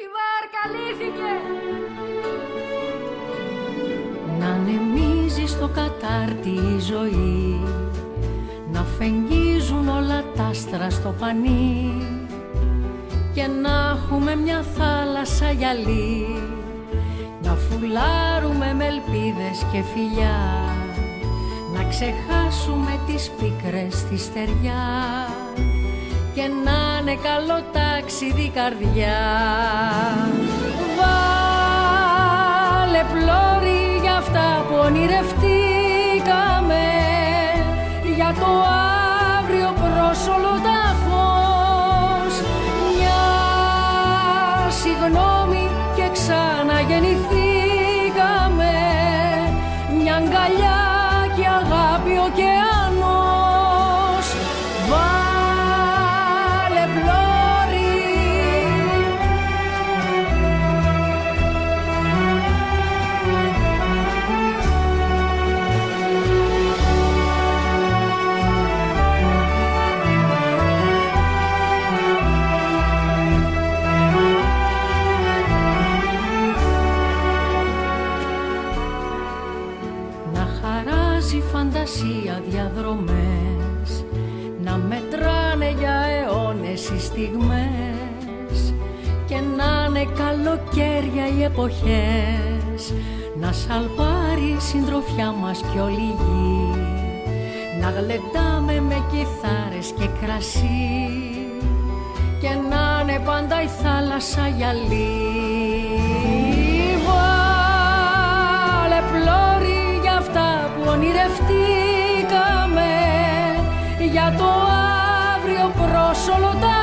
Η βάρκα λύθηκε. Να ανεμίζει στο κατάρτι η ζωή, να φεγγίζουν όλα τα άστρα στο πανί και να έχουμε μια θάλασσα γυαλί, να φουλάρουμε με ελπίδες και φιλιά, να ξεχάσουμε τις πίκρες στη στεριά και να είναι καλό ταξίδι καρδιά. Βάλε πλώρη για αυτά που ονειρευτήκαμε, για το αύριο προς όλο ταχώς. Μια συγγνώμη και ξαναγεννηθήκαμε, μια αγκαλιά και αγάπη ωκεανός. Βάλε πλώρη. Να χαράζει φαντασία διαδρομές, να μετράνε για αιώνες οι στιγμές και να είναι καλοκαίρια οι εποχές, να σαλπάρει η συντροφιά μας κι όλη η γη, να γλεντάμε με κιθάρες και κρασί και να είναι πάντα η θάλασσα γυαλί. Βάλε πλώρη για αυτά που ονειρευτήκαμε, για το αύριο προς όλο τα